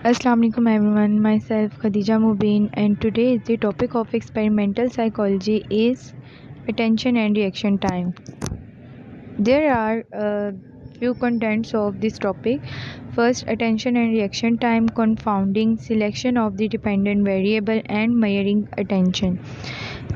Assalamu alaikum everyone, myself Khadija Mubin, and today the topic of experimental psychology is attention and reaction time. There are few contents of this topic. First, attention and reaction time, confounding, selection of the dependent variable and measuring attention.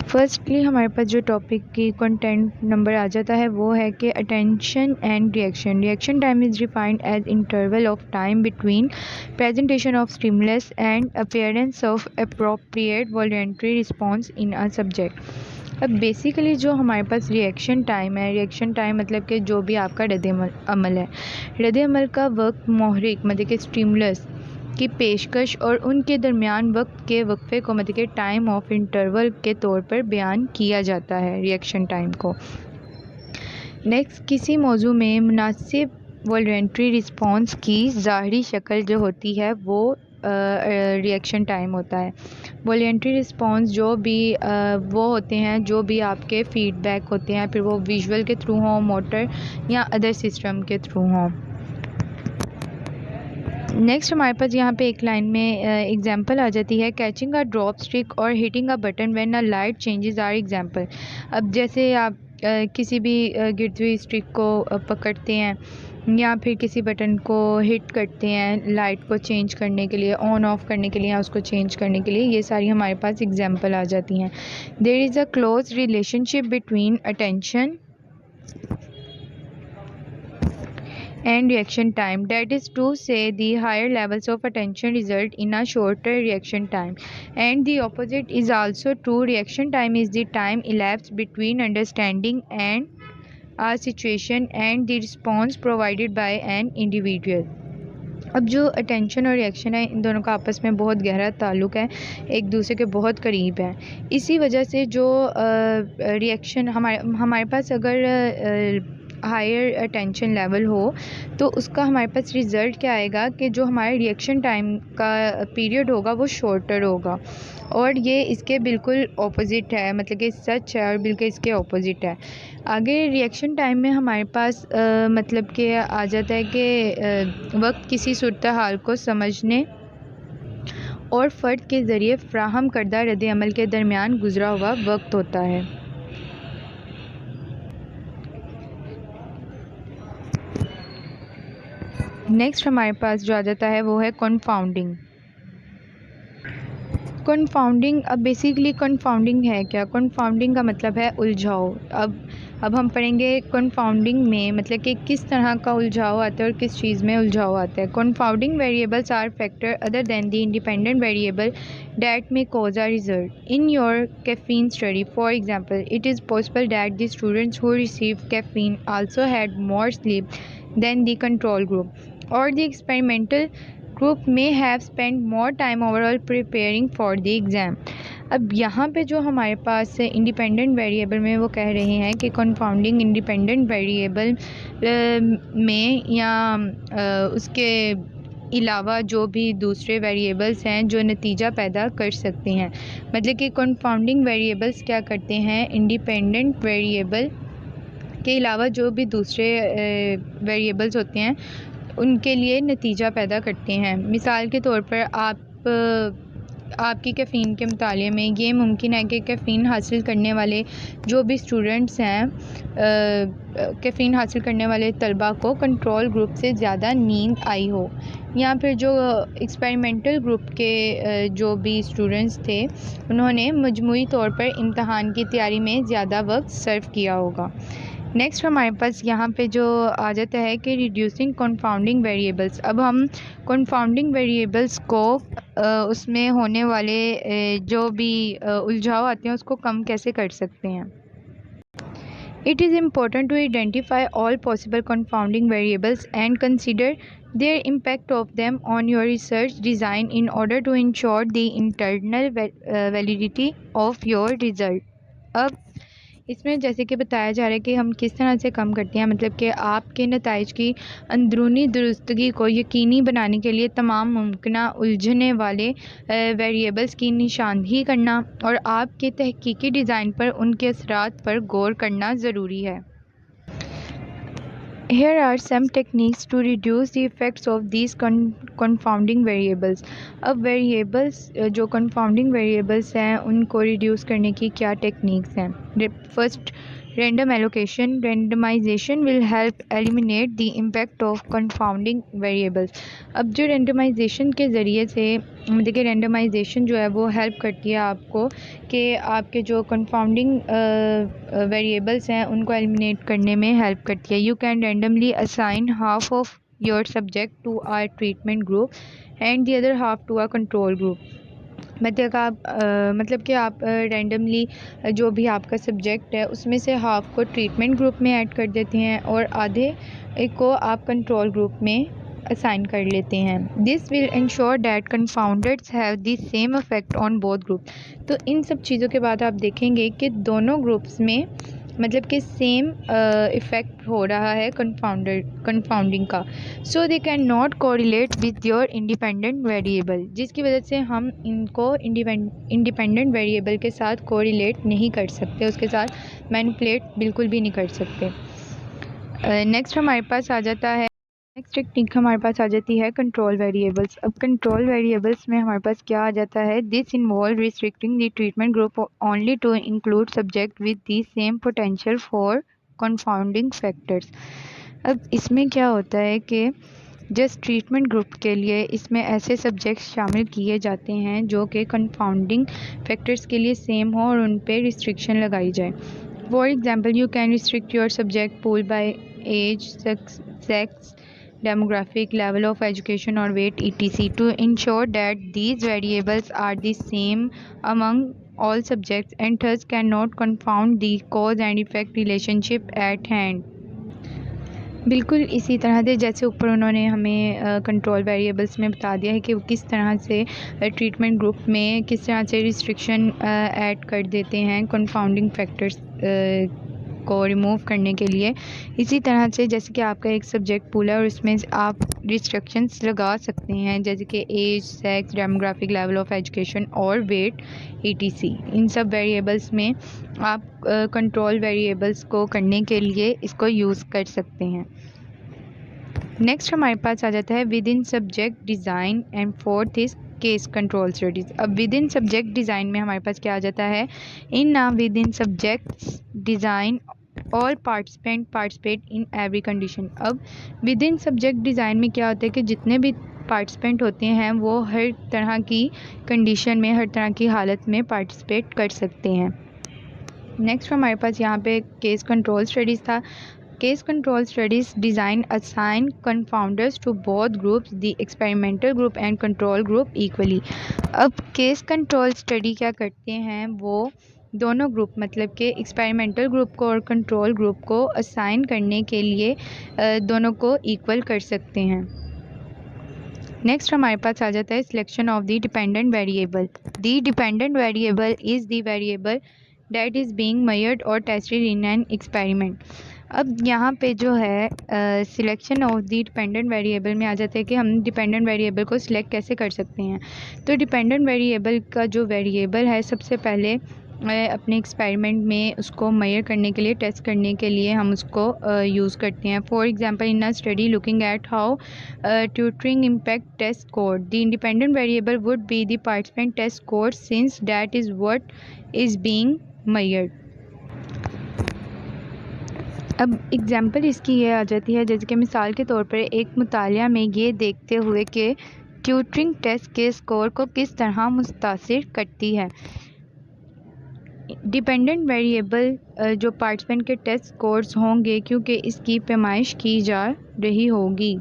Firstly हमारे पास जो topic की content number आ जाता है वो है कि attention and reaction time is defined as interval of time between presentation of stimulus and appearance of appropriate voluntary response in a subject. अब basically जो हमारे पास रिएक्शन टाइम मतलब कि जो भी आपका रद्द अमल है, रद्द अमल का वक्त मोहरिक मतलब कि स्टिमुलस की पेशकश और उनके दरमियान वक्त के वक्फे को मतलब कि टाइम ऑफ इंटरवल के तौर पर बयान किया जाता है रिएक्शन टाइम को। नेक्स्ट, किसी मौजू में मुनासिब वॉलंटरी रिस्पॉन्स की ज़ाहरी शक्ल जो होती है वो रिएक्शन टाइम होता है। वॉलंटरी रिस्पॉन्स जो भी वो होते हैं जो भी आपके फीडबैक होते हैं, फिर वो विजुअल के थ्रू हों, मोटर या अदर सिस्टम के थ्रू हों। नेक्स्ट हमारे पास यहाँ पे एक लाइन में एग्जांपल आ जाती है, कैचिंग अ ड्रॉप स्टिक और hitting a button when a light changes are example. अब जैसे आप किसी भी गिरती हुई स्टिक को पकड़ते हैं या फिर किसी बटन को हिट करते हैं लाइट को चेंज करने के लिए, ऑन ऑफ करने के लिए या उसको चेंज करने के लिए, ये सारी हमारे पास एग्जांपल आ जाती हैं। There is a close relationship between attention and reaction time, that is to say the higher levels of attention result in a shorter reaction time, and the opposite is also true. Reaction time is the time elapsed between understanding and a situation and the response provided by an individual. अब जो attention और reaction है, इन दोनों का आपस में बहुत गहरा ताल्लुक़ है, एक दूसरे के बहुत करीब है। इसी वजह से जो रिएक्शन हमारे पास अगर हायर अटेंशन लेवल हो तो उसका हमारे पास रिज़ल्ट क्या आएगा कि जो हमारे रिएक्शन टाइम का पीरियड होगा वो शॉर्टर होगा, और ये इसके बिल्कुल ऑपोजिट है, मतलब कि सच है और बिल्कुल इसके ऑपोजिट है। आगे रिएक्शन टाइम में हमारे पास मतलब कि आ जाता है कि वक्त किसी सूरत हाल को समझने और फ़र्द के ज़रिए फ़राहम करदा रद्द अमल के दरमियान गुज़रा हुआ वक्त होता है। नेक्स्ट हमारे पास जो आ जाता है वो है कन्फाउंडिंग। अब बेसिकली कन्फाउंडिंग है क्या? कन्फाउंडिंग का मतलब है उलझाओ। अब हम पढ़ेंगे कन्फाउंडिंग में मतलब कि किस तरह का उलझाव आता है और किस चीज़ में उलझाव आता है। Confounding variables are factor other than the independent variable that may cause a result. In your caffeine study, for example, it is possible that the students who received caffeine also had more sleep than the control group, or the experimental group may have spent more time overall preparing for the exam. अब यहाँ पे जो हमारे पास independent variable में वो कह रहे हैं कि कन्फाउंडिंग इंडिपेंडेंट वेरिएबल में या उसके अलावा जो भी दूसरे वेरिएबल्स हैं जो नतीजा पैदा कर सकते हैं। मतलब कि कन्फाउंडिंग वेरिएबल्स क्या करते हैं, इंडिपेंडेंट वेरिएबल के अलावा जो भी दूसरे वेरिएबल्स होते हैं उनके लिए नतीजा पैदा करते हैं। मिसाल के तौर पर आपकी कैफ़ीन के मुताले में ये मुमकिन है कि कैफ़ीन हासिल करने वाले जो भी स्टूडेंट्स हैं, कैफ़ीन हासिल करने वाले तलबा को कंट्रोल ग्रुप से ज़्यादा नींद आई हो, या फिर जो एक्सपेरिमेंटल ग्रुप के जो भी स्टूडेंट्स थे उन्होंने मजमूई तौर पर इम्तहान की तैयारी में ज़्यादा वक्त सर्व किया होगा। नेक्स्ट हमारे पास यहाँ पे जो आ जाता है कि रिड्यूसिंग कन्फाउंडिंग वेरिएबल्स। अब हम कन्फाउंडिंग वेरिएबल्स को उसमें होने वाले जो भी उलझाव आते हैं उसको कम कैसे कर सकते हैं। It is important to identify all possible confounding variables and consider their impact of them on your research design in order to ensure the internal validity of your result. अब इसमें जैसे कि बताया जा रहा है कि हम किस तरह से कम करते हैं, मतलब कि आपके नताइज की अंदरूनी दुरुस्तगी को यकीनी बनाने के लिए तमाम मुमकिन उलझने वाले वेरिएबल्स की निशानदही करना और आपके तहकीकी डिज़ाइन पर उनके असरात पर गौर करना ज़रूरी है। Here are some techniques to reduce the effects of these confounding variables. अब variables जो confounding variables हैं उनको reduce करने की क्या techniques हैं? First, random allocation. Randomization will help eliminate the impact of confounding variables. अब जो randomization के ज़रिए से देखिए randomization जो है वो help करती है आपको कि आपके जो confounding variables हैं उनको eliminate करने में help करती है. You can randomly assign half of your subject to a treatment group and the other half to a control group. मतलब कि आप रैंडमली जो भी आपका सब्जेक्ट है उसमें से हाफ को ट्रीटमेंट ग्रुप में ऐड कर देते हैं और आधे को आप कंट्रोल ग्रुप में असाइन कर लेते हैं. This will ensure that confounders have the same effect on both group. तो इन सब चीज़ों के बाद आप देखेंगे कि दोनों ग्रुप्स में मतलब कि सेम इफ़ेक्ट हो रहा है कंफाउंडिंग का. So they can not correlate with your independent variable, जिसकी वजह से हम इनको इंडिपेंडेंट वेरिएबल के साथ कोरिलेट नहीं कर सकते, उसके साथ मैनिपुलेट बिल्कुल भी नहीं कर सकते. नेक्स्ट हमारे पास आ जाता है नेक्स्ट टेक्निक हमारे पास आ जाती है कंट्रोल वेरिएबल्स. अब कंट्रोल वेरिएबल्स में हमारे पास क्या आ जाता है? This involve restricting the treatment group only to include subject with the same potential for confounding factors. अब इसमें क्या होता है कि जस्ट ट्रीटमेंट ग्रुप के लिए इसमें ऐसे सब्जेक्ट्स शामिल किए जाते हैं जो कि कंफाउंडिंग फैक्टर्स के लिए सेम हो और उन पर रिस्ट्रिक्शन लगाई जाए. For example, you can restrict your subject pool by age, sex, demographic, level of education or weight, etc. to ensure that these variables are the same among all subjects and thus cannot confound the cause and effect relationship at hand. बिल्कुल इसी तरह से जैसे ऊपर उन्होंने हमें control variables में बता दिया है कि वो किस तरह से ट्रीटमेंट ग्रुप में किस तरह से रिस्ट्रिक्शन ऐड कर देते हैं कंफाउंडिंग फैक्टर्स को रिमूव करने के लिए. इसी तरह से जैसे कि आपका एक सब्जेक्ट पूल है और उसमें आप रिस्ट्रिक्शंस लगा सकते हैं जैसे कि age, sex, demographic, level of education और वेट, etc. इन सब वेरिएबल्स में आप कंट्रोल वेरिएबल्स को करने के लिए इसको यूज़ कर सकते हैं. नेक्स्ट हमारे पास आ जाता है with in subject design and fourth is case control studies. अब विद इन सब्जेक्ट डिज़ाइन में हमारे पास क्या आ जाता है? In with in subjects design all participate in every condition. अब विद इन सब्जेक्ट डिज़ाइन में क्या होता है कि जितने भी पार्टिसिपेंट होते हैं वो हर तरह की कंडीशन में, हर तरह की हालत में पार्टिसिपेट कर सकते हैं. नेक्स्ट हमारे पास यहाँ पे केस कंट्रोल स्टडीज़ था. Case control studies design assign confounders to both groups, the experimental group and control group equally. अब केस कंट्रोल स्टडी क्या करते हैं? वो दोनों ग्रुप मतलब कि एक्सपेरिमेंटल ग्रुप को और कंट्रोल ग्रुप को असाइन करने के लिए दोनों को इक्वल कर सकते हैं. नेक्स्ट हमारे पास आ जाता है selection of the dependent variable. The dependent variable is the variable that is being measured और टेस्टेड इन एन एक्सपेरिमेंट. अब यहाँ पे जो है selection of the dependent variable में आ जाता है कि हम डिपेंडेंट वेरिएबल को सिलेक्ट कैसे कर सकते हैं. तो डिपेंडेंट वेरिएबल का जो वेरिएबल है सबसे पहले अपने एक्सपेरिमेंट में उसको मेजर करने के लिए, टेस्ट करने के लिए हम उसको यूज़ करते हैं. For example, in a study looking at how tutoring impact test score, the independent variable would be the participant test score since that is what is being measured. अब एग्ज़ाम्पल इसकी ये आ जाती है जैसे कि मिसाल के तौर पर एक मुतालिया में ये देखते हुए कि ट्यूटरिंग टेस्ट के स्कोर को किस तरह मुतासिर करती है. डिपेंडेंट वेरिएबल जो पार्टिसिपेंट के टेस्ट स्कोर्स होंगे क्योंकि इसकी पैमाइश की जा रही होगी.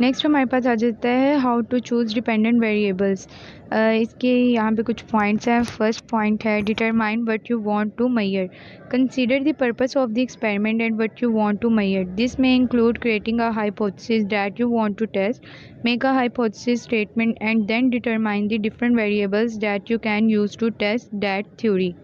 नेक्स्ट हमारे पास आ जाता है how to choose dependent variables. इसके यहाँ पे कुछ पॉइंट्स हैं. फर्स्ट पॉइंट है determine what you want to measure. Consider the purpose of the experiment and what you want to measure. This may include creating a hypothesis that you want to test, make a hypothesis statement and then determine the different variables that you can use to test that theory.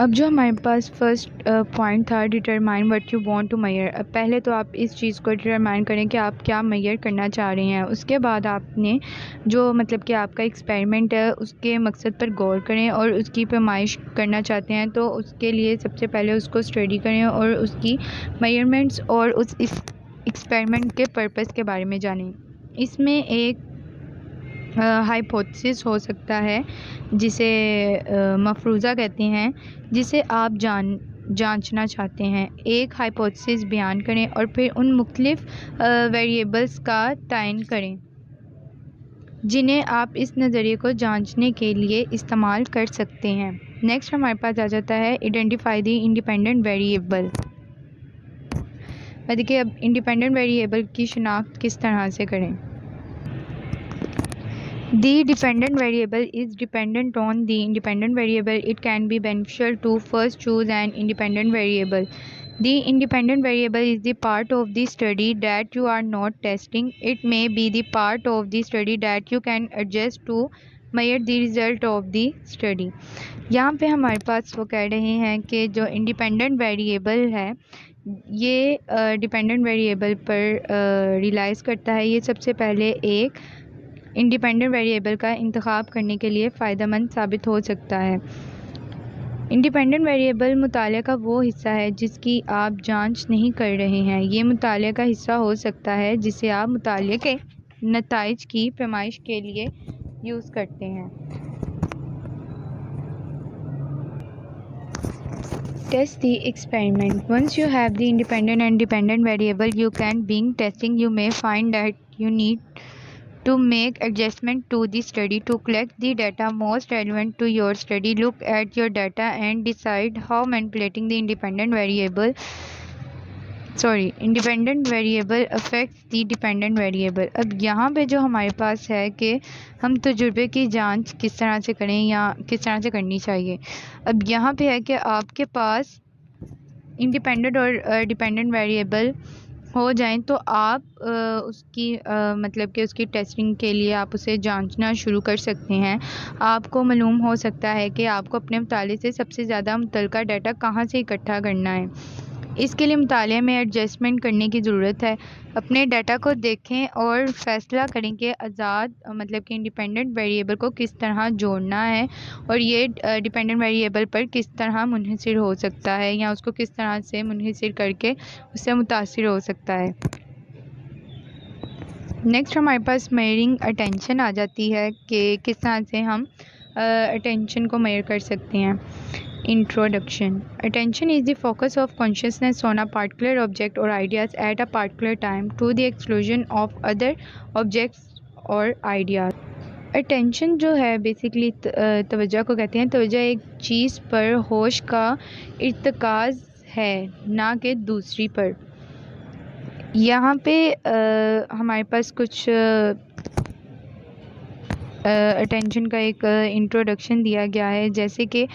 अब जो हमारे पास first point था, determine what you want to measure. अब पहले तो आप इस चीज़ को डिटरमाइन करें कि आप क्या मेजर करना चाह रहे हैं। उसके बाद आपने जो मतलब कि आपका एक्सपेरिमेंट है उसके मकसद पर गौर करें और उसकी पैमाइश करना चाहते हैं तो उसके लिए सबसे पहले उसको स्टडी करें और उसकी मेजरमेंट्स और उस एक्सपेरिमेंट के पर्पस के बारे में जानें। इसमें एक हाइपोथेसिस हो सकता है जिसे मफरूज़ा कहते हैं, जिसे आप जांचना चाहते हैं। एक हाइपोथेसिस बयान करें और फिर उन मुख्तलिफ वेरिएबल्स का तयन करें जिन्हें आप इस नज़रिए को जांचने के लिए इस्तेमाल कर सकते हैं। नेक्स्ट हमारे पास आ जाता है आइडेंटिफाई द इंडिपेंडेंट वेरिएबल। देखिए अब इंडिपेंडेंट वेरिएबल की शिनाख्त किस तरह से करें। The dependent variable is dependent on the independent variable. It can be beneficial to first choose an independent variable. The independent variable is the part of the study that you are not testing. It may be the part of the study that you can adjust to measure the result of the study. यहाँ पे हमारे पास वो कह रहे हैं कि जो independent variable है ये डिपेंडेंट वेरिएबल पर रिलाइज़ करता है। ये सबसे पहले एक इंडिपेंडेंट वेरिएबल का इंतखाब करने के लिए फ़ायदेमंद साबित हो सकता है। इंडिपेंडेंट वेरिएबल मुताले का वो हिस्सा है जिसकी आप जांच नहीं कर रहे हैं। ये मुताले का हिस्सा हो सकता है जिसे आप मुताले के नताइज की पैमाइश के लिए यूज़ करते हैं। Test the experiment. Once you have the independent and dependent variable you can begin testing. You may find that you need to make adjustment to the study to collect the data most relevant to your study. Look at your data and decide how manipulating the independent variable affects the dependent variable. अब यहाँ पे जो हमारे पास है कि हम तजुर्बे की जांच किस तरह से करें या किस तरह से करनी चाहिए। अब यहाँ पे है कि आपके पास इंडिपेंडेंट और डिपेंडेंट वेरिएबल हो जाएं तो आप उसकी मतलब कि उसकी टेस्टिंग के लिए आप उसे जांचना शुरू कर सकते हैं। आपको मालूम हो सकता है कि आपको अपने मुताले से सबसे ज़्यादा मुतल्लिका डाटा कहाँ से इकट्ठा करना है। इसके लिए मुताले में एडजस्टमेंट करने की ज़रूरत है। अपने डाटा को देखें और फ़ैसला करें कि आज़ाद मतलब कि इंडिपेंडेंट वेरिएबल को किस तरह जोड़ना है और ये डिपेंडेंट वेरिएबल पर किस तरह मुनहसिर हो सकता है या उसको किस तरह से मुनहसिर करके उससे मुतासिर हो सकता है। नेक्स्ट हमारे पास मेजरिंग अटेंशन आ जाती है कि किस तरह से हम अटेंशन को मेजर कर सकते हैं। Introduction. Attention is the focus of consciousness on a particular object or ideas at a particular time to the exclusion of other objects or ideas. Attention जो है बेसिकली तवज्जो को कहते हैं। तवज्जो एक चीज़ पर होश का इर्तिकाज़ है ना कि दूसरी पर। यहाँ पे हमारे पास कुछ अटेंशन का एक इंट्रोडक्शन दिया गया है, जैसे कि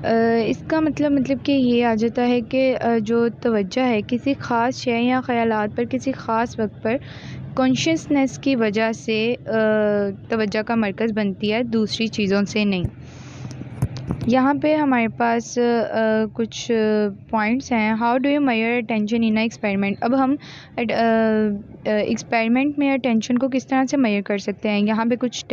इसका मतलब कि ये आ जाता है कि जो तवज्जो है किसी ख़ास शय या ख़यालात पर किसी ख़ास वक्त पर कॉन्शियसनेस की वजह से तवज्जो का मरकज़ बनती है, दूसरी चीज़ों से नहीं। यहाँ पे हमारे पास कुछ पॉइंट्स हैं। How do you measure attention in a experiment. अब हम एक्सपेरिमेंट में अटेंशन को किस तरह से मेजर कर सकते हैं। यहाँ पे कुछ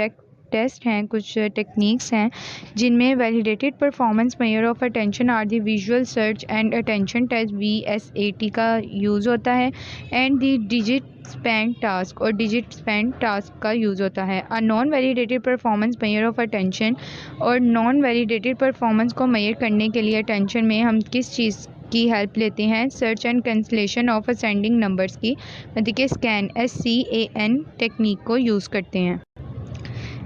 टेस्ट हैं, कुछ टेक्निक्स हैं जिनमें validated performance measure of attention are the visual search and attention test VSAT का यूज़ होता है and the digit span task और डिजिट स्पैन टास्क का यूज़ होता है। A non validated performance measure of attention और नॉन वैलिडेटेड परफॉर्मेंस को measure करने के लिए अटेंशन में हम किस चीज़ की हेल्प लेते हैं। Search and cancellation of ascending numbers की मतलब कि SCAN टेक्निक को यूज़ करते हैं।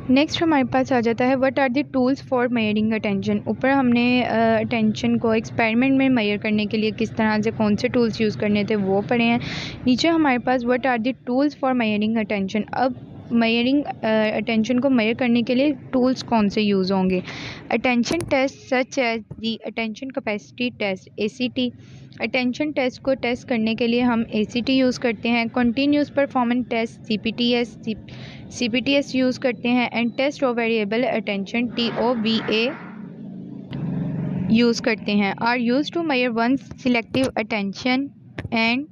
नेक्स्ट हमारे पास आ जाता है what are the tools for measuring attention. ऊपर हमने अटेंशन को एक्सपेरिमेंट में मेजर करने के लिए किस तरह से कौन से टूल्स यूज़ करने थे वो पढ़े हैं। नीचे हमारे पास what are the tools for measuring attention. अब मेजरिंग अटेंशन को मेजर करने के लिए टूल्स कौन से यूज़ होंगे। Attention test such as the attention capacity test ACT। Attention test को टेस्ट करने के लिए हम ACT यूज़ करते हैं। Continuous performance test CPTS use करते हैं and test of variable attention TOVA use करते हैं। Are use to measure one selective attention and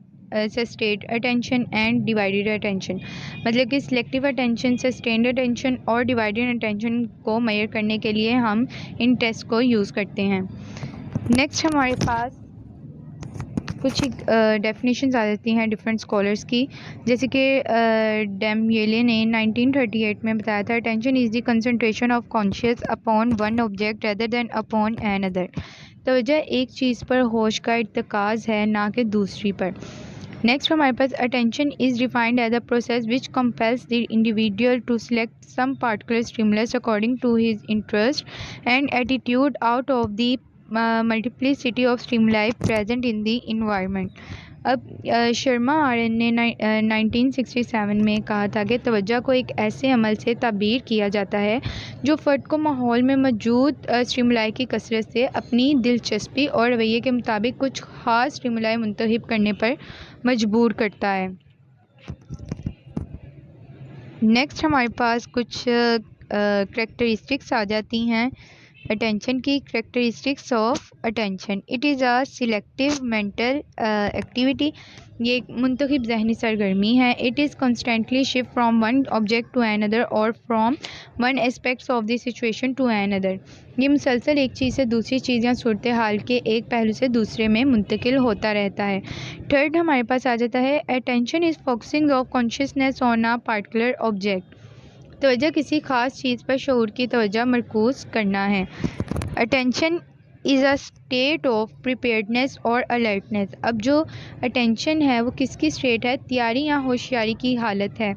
sustained attention and divided attention. मतलब कि सिलेक्टिव अटेंशन, सस्टेन्ड अटेंशन और divided attention को measure करने के लिए हम इन टेस्ट को यूज़ करते हैं। नेक्स्ट हमारे पास कुछ डेफिनेशंस आ जाती हैं डिफरेंट स्कॉलर्स की, जैसे कि डैम्येले ने 1938 में बताया था, attention is the concentration of conscious upon one object rather than upon another. तवज्जो एक चीज़ पर होश का इर्तिकाज़ है, ना कि दूसरी पर। नेक्स्ट हमारे पास attention is defined as a process which compels the individual to select some particular stimulus according to his interest and attitude out of the multiplicity of stimuli present in the environment. अब शर्मा आर्यन ने 1967 में कहा था कि तवज्जो को एक ऐसे अमल से ताबीर किया जाता है जो फ़र्द को माहौल में मौजूद स्टिमुलाई की कसरत से अपनी दिलचस्पी और रवैये के मुताबिक कुछ ख़ास स्टिमुलाई मुंतखब करने पर मजबूर करता है। नेक्स्ट हमारे पास कुछ करेक्टरिस्टिक्स आ जाती हैं अटेंशन की। Characteristics of attention, it is a selective mental activity. ये एक मुंतखब जहनी सरगर्मी है। It is constantly shift from one object to another और from one aspects of the situation to another. ये मुसलसल एक चीज़ से दूसरी चीज़ या सूरत हाल के एक पहलू से दूसरे में मुंतकिल होता रहता है। थर्ड हमारे पास आ जाता है attention is focusing of consciousness on a particular object. तवज्जो किसी ख़ास चीज़ पर शऊर की तवज्जो मरकूज़ करना है। Attention is a state of preparedness और अलर्टनेस। अब जो अटेंशन है वो किसकी स्टेट है? तैयारी या होशियारी की हालत है।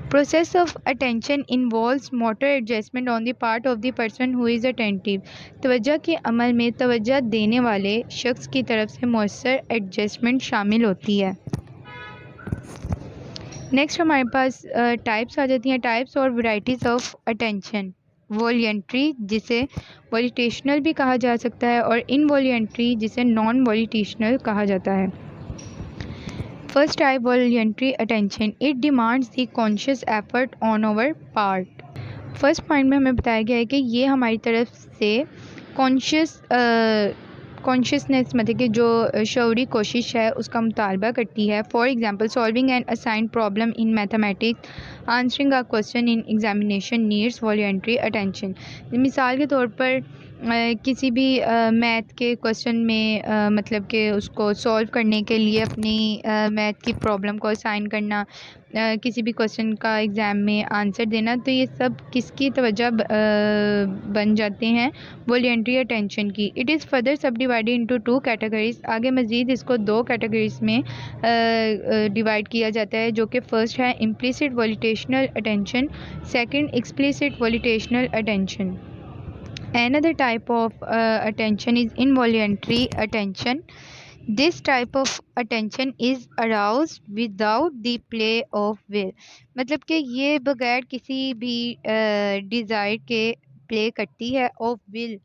Process of attention involves motor adjustment on the part of the person who is attentive. तवज्जो के अमल में तवज्जो देने वाले शख्स की तरफ से मौसर एडजस्टमेंट शामिल होती है। नेक्स्ट हमारे पास टाइप्स आ जाती हैं, टाइप्स और वैरायटीज़ ऑफ अटेंशन। वॉलंटरी, जिसे वॉलिटेशनल भी कहा जा सकता है, और इनवॉलंटरी, जिसे नॉन वॉलिटेशनल कहा जाता है। First type voluntary attention, it demands the conscious effort on our part. First point में हमें बताया गया है कि ये हमारी तरफ से कॉन्शियसनेस मतलब कि जो शऊरी कोशिश है उसका मुतालबा करती है। For example solving an assign problem in mathematics, answering a question in examination needs voluntary attention. मिसाल के तौर पर किसी भी मैथ के क्वेश्चन में मतलब कि उसको सॉल्व करने के लिए अपनी मैथ की प्रॉब्लम को असाइन करना, किसी भी क्वेश्चन का एग्ज़ाम में आंसर देना, तो ये सब किसकी तवज्जो बन जाते हैं? वॉलंटरी अटेंशन की। इट इज़ फर्दर सब डिवाइडेड इनटू टू कैटेगरीज। आगे मज़ीद इसको दो कैटेगरीज में डिवाइड किया जाता है, जो कि फ़र्स्ट है implicit volitional attention, second explicit volitional attention. Another type of attention is involuntary attention. This type of attention is aroused without the play of will. मतलब कि ये बगैर किसी भी डिज़ायर के प्ले करती है, ऑफ विल,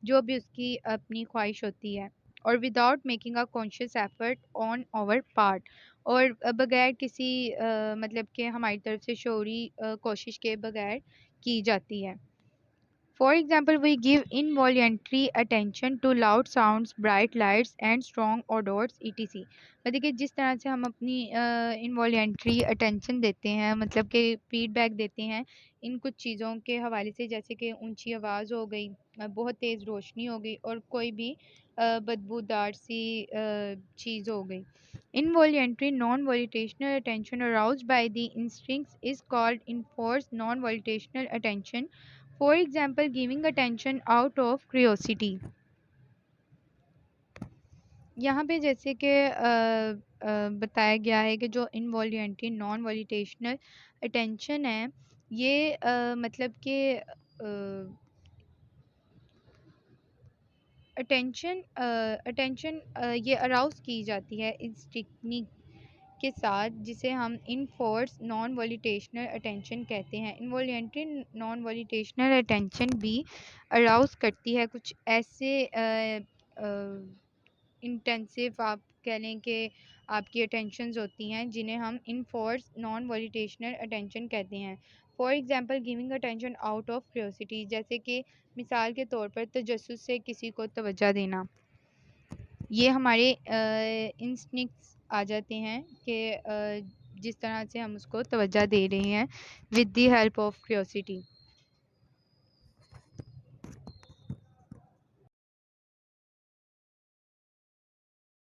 जो भी उसकी अपनी ख्वाहिश होती है, और without making a conscious effort on our part, और बगैर किसी मतलब कि हमारी तरफ से शऊरी कोशिश के बगैर की जाती है। For example, we give involuntary attention to loud sounds, bright lights and strong odors etc. मतलब कि जिस तरह से हम अपनी इनवॉलेंट्री अटेंशन देते हैं, मतलब कि फीडबैक देते हैं इन कुछ चीज़ों के हवाले से, जैसे कि ऊंची आवाज़ हो गई, बहुत तेज़ रोशनी हो गई, और कोई भी बदबूदार सी चीज़ हो गई। Involuntary non-volitional attention aroused by the instincts is called enforced non-volitional attention. For example, giving attention out of curiosity. यहाँ पे जैसे कि बताया गया है कि जो इनवॉल्यूंटरी नॉन वॉलिटेशनल अटेंशन है, ये मतलब कि अटेंशन ये अराउज की जाती है इस टेक्निक के साथ, जिसे हम इनफोर्स नॉन वॉलिटेशनल अटेंशन कहते हैं। इनवॉल्यूंटरी नॉन वॉलिटेशनल अटेंशन भी अराउज करती है कुछ ऐसे इंटेंसिव, आप कह लें कि आपकी अटेंशंस होती हैं, जिन्हें हम इनफोर्स नॉन वॉलिटेशनल अटेंशन कहते हैं। For example giving attention out of curiosity, जैसे कि मिसाल के तौर पर तजस्सुस से किसी को तवज्जो देना। ये हमारे इंस्टिंक्ट्स आ जाते हैं कि जिस तरह से हम उसको तवज्जो दे रहे हैं with the help of curiosity.